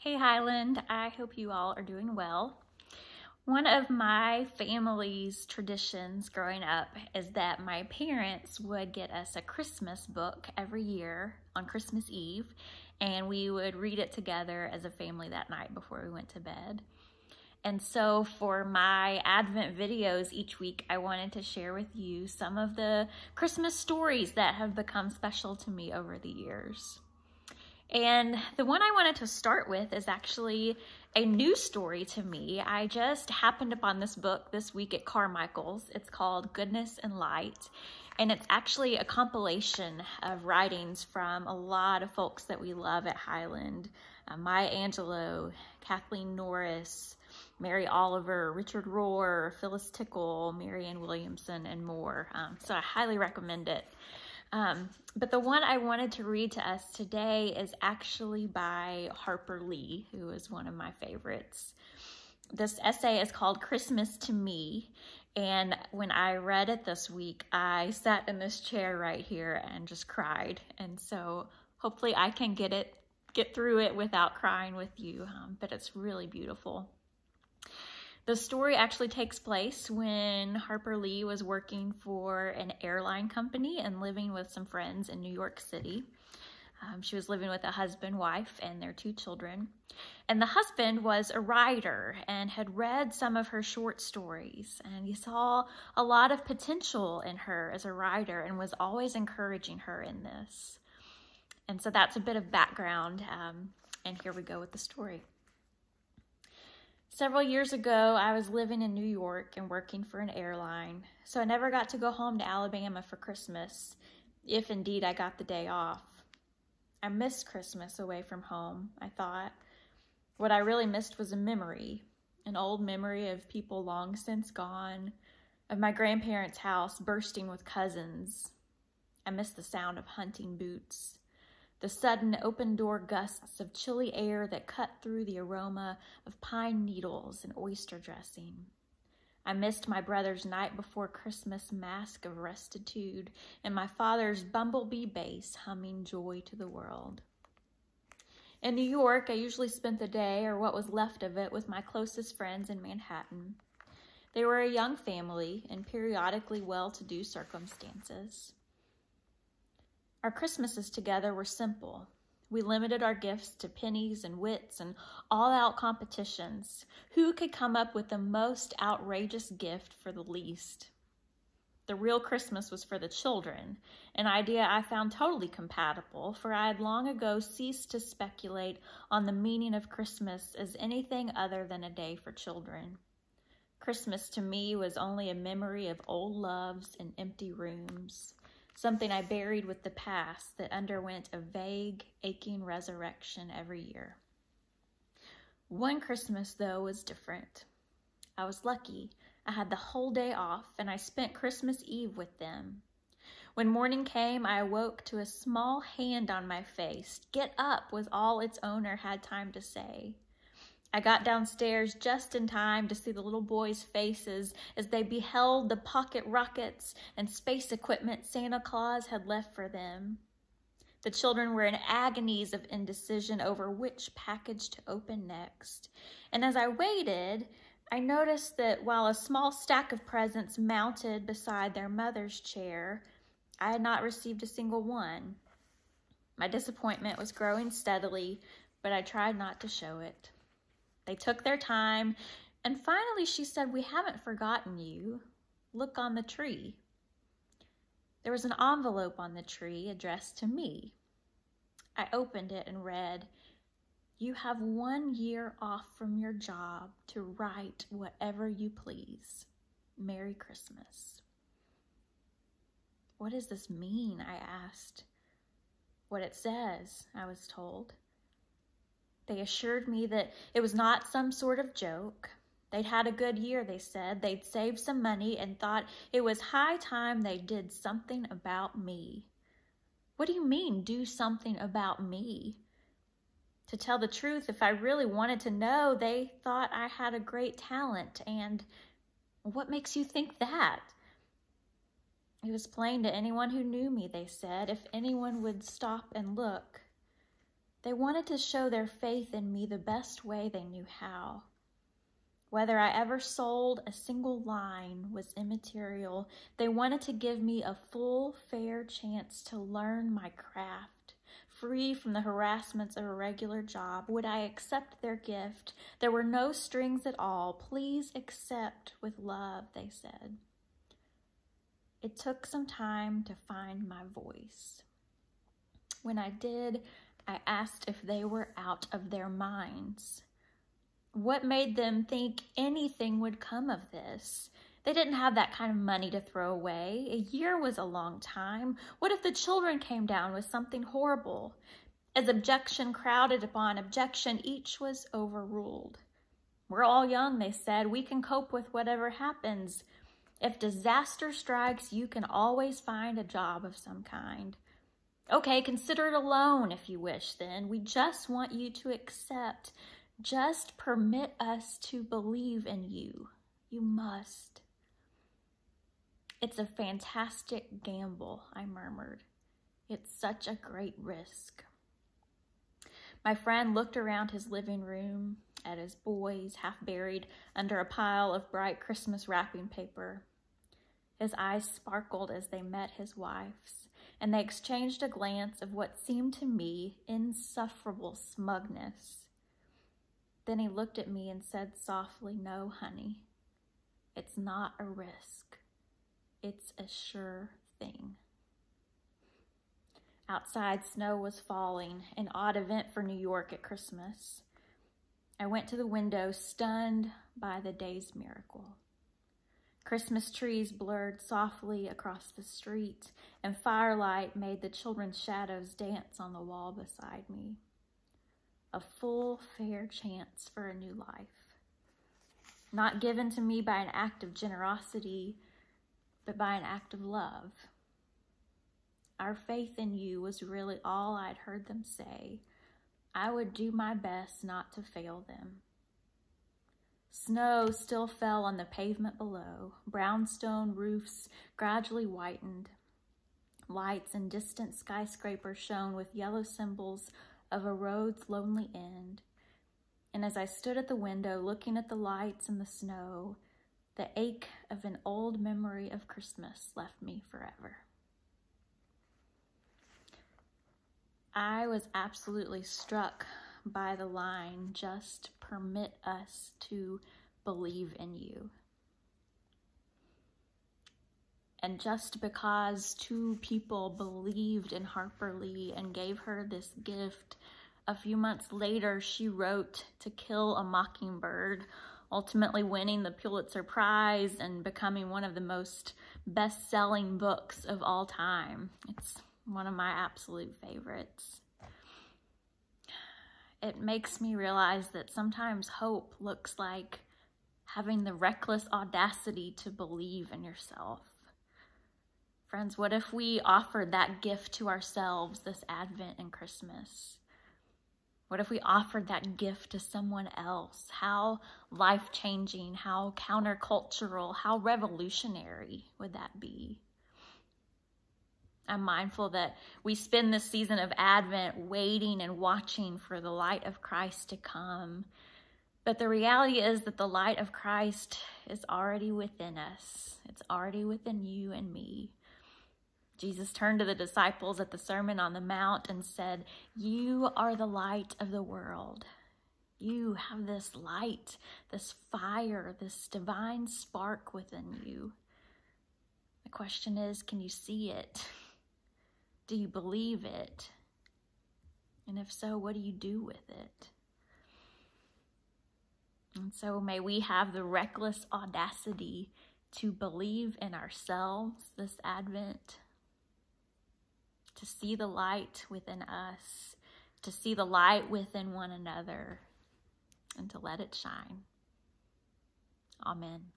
Hey Highland, I hope you all are doing well. One of my family's traditions growing up is that my parents would get us a Christmas book every year on Christmas Eve, and we would read it together as a family that night before we went to bed. And so for my Advent videos each week, I wanted to share with you some of the Christmas stories that have become special to me over the years. And the one I wanted to start with is actually a new story to me. I just happened upon this book this week at Carmichael's. It's called Goodness and Light, and it's actually a compilation of writings from a lot of folks that we love at Highland. Maya Angelou, Kathleen Norris, Mary Oliver, Richard Rohr, Phyllis Tickle, Marianne Williamson, and more. So I highly recommend it. But the one I wanted to read to us today is actually by Harper Lee, who is one of my favorites. This essay is called Christmas to Me, and when I read it this week, I sat in this chair right here and just cried. And so hopefully I can get through it without crying with you, but it's really beautiful. The story actually takes place when Harper Lee was working for an airline company and living with some friends in New York City. She was living with a husband, wife, and their 2 children. And the husband was a writer and had read some of her short stories. And he saw a lot of potential in her as a writer and was always encouraging her in this. And so that's a bit of background. And here we go with the story. Several years ago, I was living in New York and working for an airline, so I never got to go home to Alabama for Christmas, if indeed I got the day off. I missed Christmas away from home, I thought. What I really missed was a memory, an old memory of people long since gone, of my grandparents' house bursting with cousins. I missed the sound of hunting boots, the sudden open-door gusts of chilly air that cut through the aroma of pine needles and oyster dressing. I missed my brother's night before Christmas mask of restitude and my father's bumblebee bass humming joy to the world. In New York, I usually spent the day, or what was left of it, with my closest friends in Manhattan. They were a young family in periodically well-to-do circumstances. Our Christmases together were simple. We limited our gifts to pennies and wits and all-out competitions. Who could come up with the most outrageous gift for the least? The real Christmas was for the children, an idea I found totally compatible, for I had long ago ceased to speculate on the meaning of Christmas as anything other than a day for children. Christmas to me was only a memory of old loves and empty rooms, something I buried with the past that underwent a vague, aching resurrection every year. One Christmas, though, was different. I was lucky. I had the whole day off, and I spent Christmas Eve with them. When morning came, I awoke to a small hand on my face. "Get up," was all its owner had time to say. I got downstairs just in time to see the little boys' faces as they beheld the pocket rockets and space equipment Santa Claus had left for them. The children were in agonies of indecision over which package to open next. And as I waited, I noticed that while a small stack of presents mounted beside their mother's chair, I had not received a single one. My disappointment was growing steadily, but I tried not to show it. They took their time, and finally she said, "We haven't forgotten you. Look on the tree." There was an envelope on the tree addressed to me. I opened it and read, "You have 1 year off from your job to write whatever you please. Merry Christmas." "What does this mean?" I asked. "What it says," I was told. They assured me that it was not some sort of joke. They'd had a good year, they said. They'd saved some money and thought it was high time they did something about me. What do you mean, do something about me? To tell the truth, if I really wanted to know, they thought I had a great talent, and what makes you think that? It was plain to anyone who knew me, they said, if anyone would stop and look. They wanted to show their faith in me the best way they knew how. Whether I ever sold a single line was immaterial. They wanted to give me a full, fair chance to learn my craft, free from the harassments of a regular job. Would I accept their gift? There were no strings at all. Please accept with love, they said. It took some time to find my voice. When I did, I asked if they were out of their minds. What made them think anything would come of this? They didn't have that kind of money to throw away. A year was a long time. What if the children came down with something horrible? As objection crowded upon objection, each was overruled. We're all young, they said. We can cope with whatever happens. If disaster strikes, you can always find a job of some kind. Okay, consider it a loan if you wish then. We just want you to accept. Just permit us to believe in you. You must. It's a fantastic gamble, I murmured. It's such a great risk. My friend looked around his living room at his boys, half buried under a pile of bright Christmas wrapping paper. His eyes sparkled as they met his wife's, and they exchanged a glance of what seemed to me insufferable smugness. Then he looked at me and said softly, "No, honey, it's not a risk. It's a sure thing." Outside, snow was falling, an odd event for New York at Christmas. I went to the window, stunned by the day's miracle. Christmas trees blurred softly across the street, and firelight made the children's shadows dance on the wall beside me. A full, fair chance for a new life. Not given to me by an act of generosity, but by an act of love. Our faith in you was really all I'd heard them say. I would do my best not to fail them. Snow still fell on the pavement below. Brownstone roofs gradually whitened. Lights and distant skyscrapers shone with yellow symbols of a road's lonely end. And as I stood at the window looking at the lights and the snow, the ache of an old memory of Christmas left me forever. I was absolutely struck by the line, "Just permit us to believe in you." And just because two people believed in Harper Lee and gave her this gift, a few months later, she wrote To Kill a Mockingbird, ultimately winning the Pulitzer Prize and becoming one of the most best-selling books of all time. It's one of my absolute favorites. It makes me realize that sometimes hope looks like having the reckless audacity to believe in yourself. Friends, what if we offered that gift to ourselves this Advent and Christmas? What if we offered that gift to someone else? How life-changing, how countercultural, how revolutionary would that be? I'm mindful that we spend this season of Advent waiting and watching for the light of Christ to come. But the reality is that the light of Christ is already within us. It's already within you and me. Jesus turned to the disciples at the Sermon on the Mount and said, "You are the light of the world." You have this light, this fire, this divine spark within you. The question is, can you see it? Do you believe it? And if so, what do you do with it? And so may we have the reckless audacity to believe in ourselves this Advent, to see the light within us, to see the light within one another, and to let it shine. Amen.